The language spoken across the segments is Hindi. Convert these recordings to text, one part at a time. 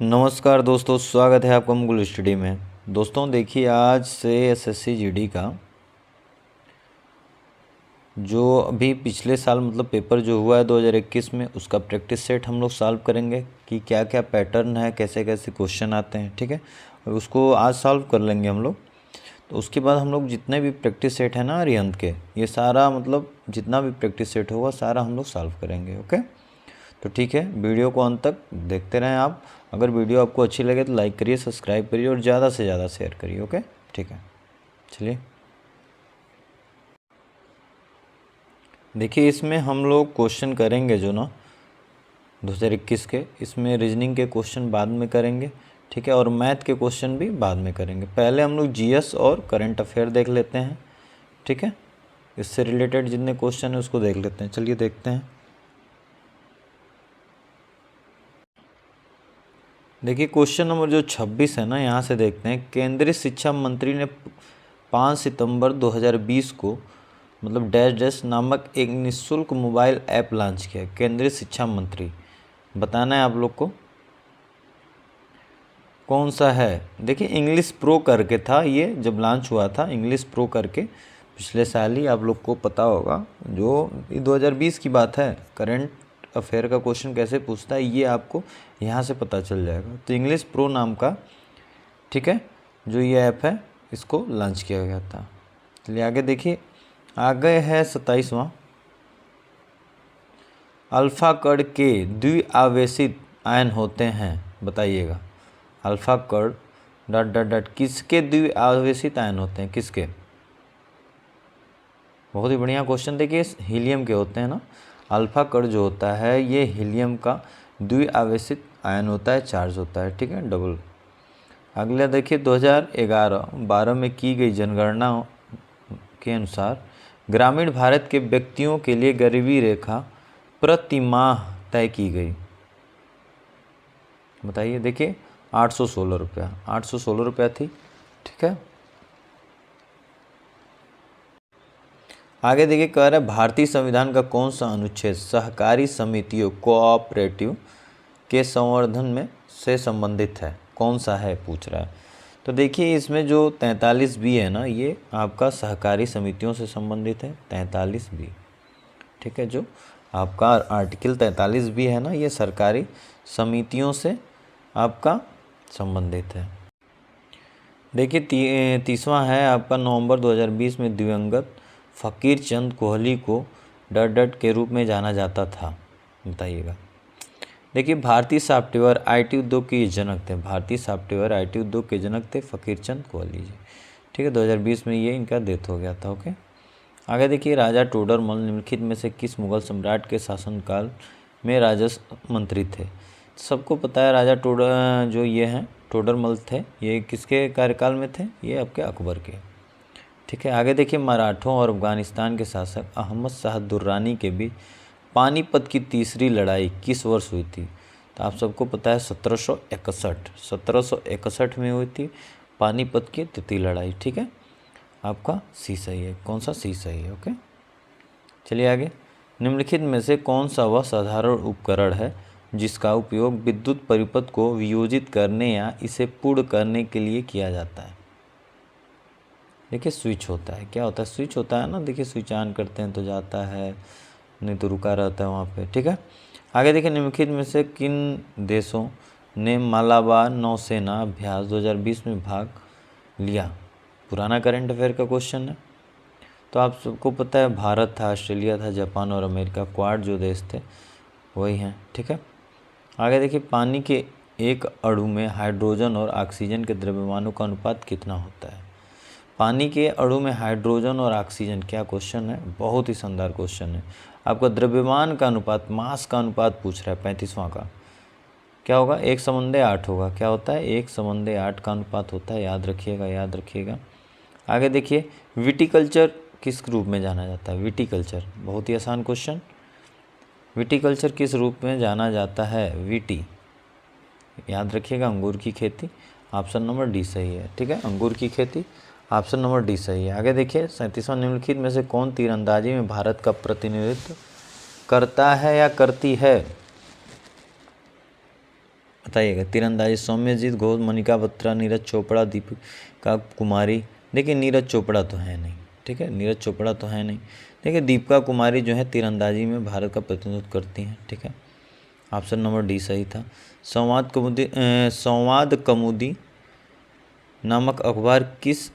नमस्कार दोस्तों, स्वागत है आपका मुकुल स्टडी में। दोस्तों देखिए, आज से एसएससी जीडी का जो अभी पिछले साल मतलब पेपर जो हुआ है 2021 में, उसका प्रैक्टिस सेट हम लोग सॉल्व करेंगे कि क्या क्या पैटर्न है, कैसे कैसे क्वेश्चन आते हैं। ठीक है, और उसको आज सॉल्व कर लेंगे हम लोग। तो उसके बाद हम लोग जितने भी प्रैक्टिस सेट है ना अरिहंत के, ये सारा मतलब जितना भी प्रैक्टिस सेट होगा सारा हम लोग सॉल्व करेंगे। ओके, तो ठीक है, वीडियो को अंत तक देखते रहें आप। अगर वीडियो आपको अच्छी लगे तो लाइक करिए, सब्सक्राइब करिए और ज़्यादा से ज़्यादा शेयर करिए। ओके, ठीक है, चलिए। देखिए, इसमें हम लोग क्वेश्चन करेंगे जो ना 2021 के, इसमें रीजनिंग के क्वेश्चन बाद में करेंगे। ठीक है, और मैथ के क्वेश्चन भी बाद में करेंगे। पहले हम लोग जीएस और करंट अफेयर देख लेते हैं। ठीक है, इससे रिलेटेड जितने क्वेश्चन हैं उसको देख लेते हैं। चलिए देखते हैं। देखिए, क्वेश्चन नंबर जो 26 है ना, यहाँ से देखते हैं। केंद्रीय शिक्षा मंत्री ने 5 सितंबर 2020 को मतलब डैश डैश नामक एक निःशुल्क मोबाइल ऐप लॉन्च किया। केंद्रीय शिक्षा मंत्री बताना है आप लोग को कौन सा है। देखिए, इंग्लिश प्रो करके था ये, जब लॉन्च हुआ था इंग्लिश प्रो करके, पिछले साल ही, आप लोग को पता होगा। जो 2020 की बात है, करंट अफेयर का क्वेश्चन कैसे पूछता है ये आपको यहाँ से पता चल जाएगा। तो इंग्लिश प्रो नाम का, ठीक है, जो ये ऐप है, इसको लॉन्च किया गया था। चलिए आगे देखिए। आगे है 27वां। अल्फा कण के द्विआवेशित आयन होते हैं, बताइएगा। अल्फा कण डॉट डॉट डॉट किसके द्विआवेशित आयन होते हैं, किसके? बहुत ही बढ़िया क्वेश्चन। देखिए, हीलियम के होते हैं ना। अल्फा कण जो होता है ये हीलियम का द्विआवेशित आयन होता है, चार्ज होता है। ठीक है, डबल। अगला देखिए, 2011-12 में की गई जनगणना के अनुसार ग्रामीण भारत के व्यक्तियों के लिए गरीबी रेखा प्रति माह तय की गई, बताइए। देखिए, 816 रुपया, 816 रुपया थी। ठीक है, आगे देखिए, कह रहा है भारतीय संविधान का कौन सा अनुच्छेद सहकारी समितियों कोऑपरेटिव के संवर्धन में से संबंधित है, कौन सा है पूछ रहा है। तो देखिए, इसमें जो 43B है ना, ये आपका सहकारी समितियों से संबंधित है, 43B। ठीक है, जो आपका आर्टिकल 43B है ना, ये सरकारी समितियों से आपका संबंधित है। देखिए, 30वां है आपका, नवंबर 2020 में दिवंगत फ़कीर चंद कोहली को डट डट के रूप में जाना जाता था, बताइएगा। देखिए, भारतीय सॉफ्टवेयर आईटी उद्योग के जनक थे, भारतीय सॉफ्टवेयर आईटी उद्योग के जनक थे फ़कीर चंद कोहली जी। ठीक है, 2020 में ये इनका डेथ हो गया था। ओके, आगे देखिए, राजा टोडरमल निम्नलिखित में से किस मुगल सम्राट के शासनकाल में राजस्व मंत्री थे? सबको पता है, राजा जो ये हैं टोडरमल थे, ये किसके कार्यकाल में थे? ये आपके अकबर के। ठीक है, आगे देखिए, मराठों और अफगानिस्तान के शासक अहमद शाह दुर्रानी के बीच पानीपत की तीसरी लड़ाई किस वर्ष हुई थी? तो आप सबको पता है 1761 में हुई थी पानीपत की तृतीय लड़ाई। ठीक है, आपका सी सही है। कौन सा? सी सही है। ओके, चलिए आगे। निम्नलिखित में से कौन सा वह साधारण उपकरण है जिसका उपयोग विद्युत परिपथ को वियोजित करने या इसे पूर्ण करने के लिए किया जाता है? देखिए, स्विच होता है। क्या होता है? स्विच होता है ना। देखिए, स्विच ऑन करते हैं तो जाता है, नहीं तो रुका रहता है वहाँ पे। ठीक है, आगे देखिए, निम्नलिखित में से किन देशों ने मालाबार नौसेना अभ्यास 2020 में भाग लिया? पुराना करंट अफेयर का क्वेश्चन है। तो आप सबको पता है, भारत था, ऑस्ट्रेलिया था, जापान और अमेरिका, क्वाड जो देश थे वही हैं। ठीक है, आगे देखिए, पानी के एक अणु में हाइड्रोजन और ऑक्सीजन के द्रव्यमानों का अनुपात कितना होता है? पानी के अणु में हाइड्रोजन और ऑक्सीजन, क्या क्वेश्चन है, बहुत ही शानदार क्वेश्चन है। आपका द्रव्यमान का अनुपात, मास का अनुपात पूछ रहा है 35वां का। क्या होगा? 1:8 होगा। क्या होता है? 1:8 का अनुपात होता है, याद रखिएगा, याद रखिएगा। आगे देखिए, विटिकल्चर किस रूप में जाना जाता है? विटिकल्चर, बहुत ही आसान क्वेश्चन। विटिकल्चर किस रूप में जाना जाता है? वीटी, याद रखिएगा, अंगूर की खेती। ऑप्शन नंबर डी सही है। ठीक है, अंगूर की खेती, ऑप्शन नंबर डी सही है। आगे देखिए, 37वां, निम्नलिखित में से कौन तीरंदाजी में भारत का प्रतिनिधित्व करता है या करती है? बताइएगा। तीरंदाजी सौम्यजीत घोष, मनिका बत्रा, नीरज चोपड़ा, दीपिका कुमारी। देखिए नीरज चोपड़ा तो है नहीं, ठीक है, नीरज चोपड़ा तो है नहीं। देखिए दीपिका कुमारी जो है तीरंदाजी में भारत का प्रतिनिधित्व करती हैं, ठीक है। ऑप्शन नंबर डी सही था। संवाद कौमुदी नामक अखबार किस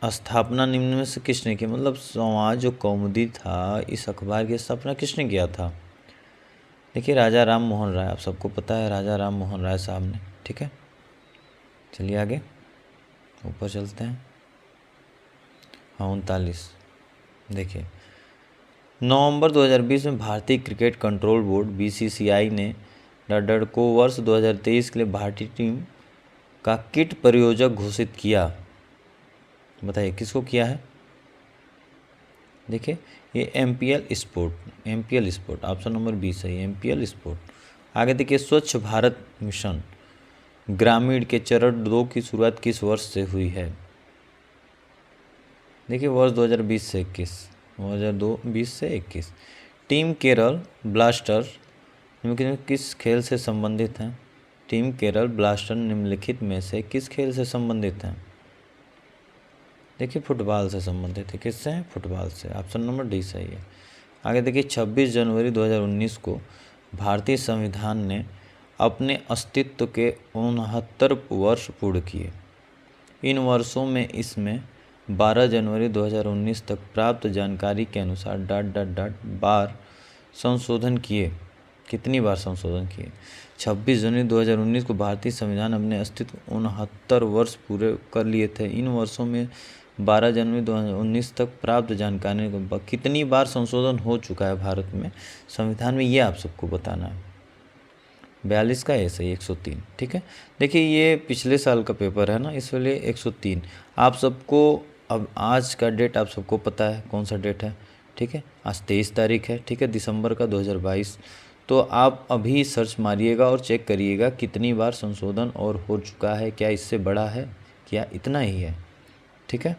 स्थापना निम्न में से किसने की? मतलब संवाद जो कौमुदी था, इस अखबार की स्थापना किसने किया था? देखिए राजा राम मोहन राय, आप सबको पता है राजा राम मोहन राय साहब ने, ठीक है। चलिए आगे ऊपर चलते हैं। हाँ 39। देखिए नवंबर 2020 में भारतीय क्रिकेट कंट्रोल बोर्ड बीसीसीआई ने डडर को वर्ष 2023 के लिए भारतीय टीम का किट प्रायोजक घोषित किया। बताइए किसको किया है? देखिए ये MPL sport, option number B सही, एमपीएल स्पोर्ट। आगे देखिए स्वच्छ भारत मिशन ग्रामीण के चरण 2 की शुरुआत किस वर्ष से हुई है? देखिए वर्ष 2020 से 21, 2020 से 21। टीम केरल ब्लास्टर निम्नलिखित किस खेल से संबंधित हैं? टीम केरल ब्लास्टर निम्नलिखित में से किस खेल से संबंधित हैं? देखिए फुटबॉल से संबंधित है। किससे हैं? फुटबॉल से, ऑप्शन नंबर डी सही है। आगे देखिए 26 जनवरी 2019 को भारतीय संविधान ने अपने अस्तित्व के 69 वर्ष पूर्ण किए। इन वर्षों में इसमें 12 जनवरी 2019 तक प्राप्त जानकारी के अनुसार बार संशोधन किए। कितनी बार संशोधन किए? 26 जनवरी 2019 को भारतीय संविधान अपने अस्तित्व 69 वर्ष पूरे कर लिए थे। इन वर्षों में 12 जनवरी 2019 तक प्राप्त जानकारी को कितनी बार संशोधन हो चुका है भारत में संविधान में, ये आप सबको बताना है। 42 का ऐसे ही 103, ठीक है। देखिए ये पिछले साल का पेपर है ना, इसलिए 103। आप सबको अब आज का डेट आप सबको पता है कौन सा डेट है, ठीक है। आज 23 तारीख है, ठीक है, दिसंबर का 2022। तो आप अभी सर्च मारिएगा और चेक करिएगा कितनी बार संशोधन और हो चुका है, क्या इससे बड़ा है, क्या इतना ही है, ठीक है।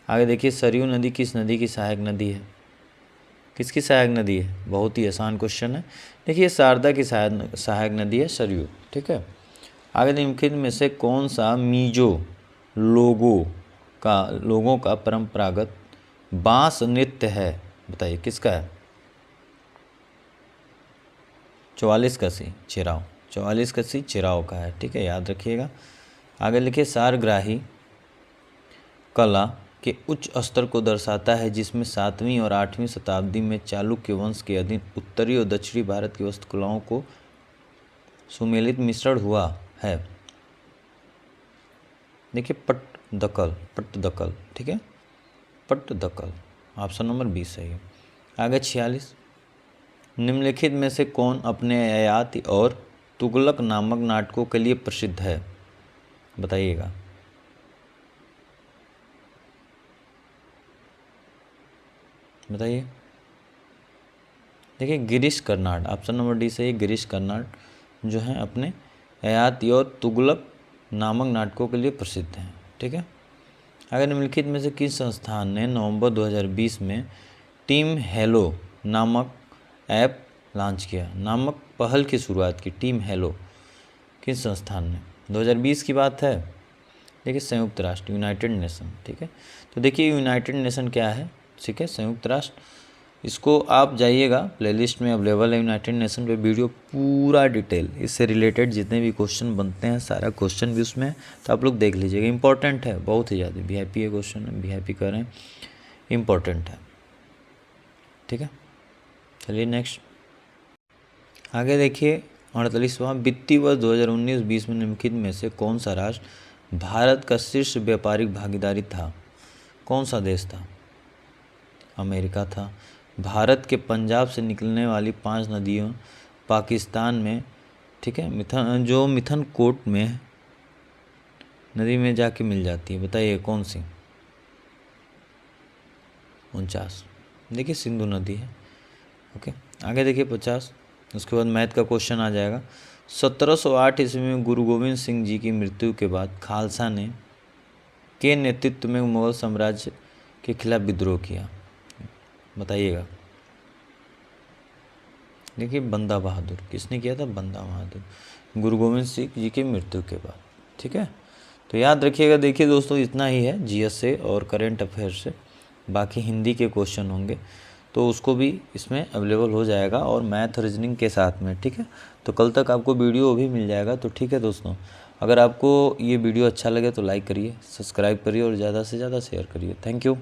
आगे देखिए सरयू नदी किस नदी की सहायक नदी है? किसकी सहायक नदी है? बहुत ही आसान क्वेश्चन है। देखिए शारदा की सहायक नदी है सरयू, ठीक है। आगे निम्नलिखित में से कौन सा मिजो लोगों का परंपरागत बांस नृत्य है? बताइए किसका है? 44 का सी चिराव, 44 का सी चिराव का है, ठीक है, याद रखिएगा। आगे लिखिए सारग्राही कला के उच्च स्तर को दर्शाता है जिसमें 7वीं और 8वीं शताब्दी में चालुक्य वंश के अधीन उत्तरी और दक्षिणी भारत की वास्तुकलाओं को सुमेलित मिश्रण हुआ है। देखिए पट्टदकल, ठीक है, पट्टदकल, ऑप्शन नंबर 20 सही है। आगे 46। निम्नलिखित में से कौन अपने ययाति और तुगलक नामक नाटकों के लिए प्रसिद्ध है? बताइएगा। बताइए। देखिए Girish Karnad, option number D सही, गिरीश कर्नाड जो हैं अपने ययाति और तुगलक नामक नाटकों के लिए प्रसिद्ध हैं, ठीक है। अगर निम्नलिखित में से किस संस्थान ने नवंबर 2020 में टीम हेलो नामक ऐप लॉन्च किया? नामक पहल की शुरुआत की टीम हेलो किस संस्थान ने? 2020 की बात है। देखिए संयुक्त राष्ट्र, यूनाइटेड नेशन, ठीक है। तो देखिए यूनाइटेड नेशन क्या है, ठीक है, संयुक्त राष्ट्र। इसको आप जाइएगा, प्लेलिस्ट में अवेलेबल है यूनाइटेड नेशन पे वीडियो, पूरा डिटेल इससे रिलेटेड जितने भी क्वेश्चन बनते हैं सारा क्वेश्चन भी उसमें है, तो आप लोग देख लीजिएगा। इंपॉर्टेंट है बहुत ही ज़्यादा, वीआईपी है क्वेश्चन, वीआईपी कर रहे हैं, इम्पॉर्टेंट है, ठीक है। चलिए नेक्स्ट आगे देखिए 48वां वित्तीय वर्ष 2019-20 में निम्नलिखित में से कौन सा राष्ट्र भारत का शीर्ष व्यापारिक भागीदारी था? कौन सा देश था? अमेरिका था। भारत के पंजाब से निकलने वाली 5 नदियों पाकिस्तान में, ठीक है, मिथन कोट में नदी में जाके मिल जाती है। बताइए कौन सी? 49। देखिए सिंधु नदी है, ओके। आगे देखिए 50। उसके बाद मैथ का क्वेश्चन आ जाएगा। 1708 ईस्वी में गुरु गोविंद सिंह जी की मृत्यु के बाद खालसा ने के नेतृत्व में मुगल साम्राज्य के खिलाफ विद्रोह किया? बताइएगा। देखिए बंदा बहादुर, किसने किया था? बंदा बहादुर। गुरु गोविंद सिंह जी की मृत्यु के बाद। ठीक है, तो याद रखिएगा। देखिए दोस्तों, इतना ही है जीएस से और करेंट अफेयर से। बाकी हिंदी के क्वेश्चन होंगे तो उसको भी इसमें अवेलेबल हो जाएगा और मैथ रीजनिंग के साथ में। ठीक है, तो कल तक आपको वीडियो भी मिल जाएगा। तो ठीक है दोस्तों, अगर आपको ये वीडियो अच्छा लगे तो लाइक करिए, सब्सक्राइब करिए और ज़्यादा से ज़्यादा शेयर करिए। Thank you.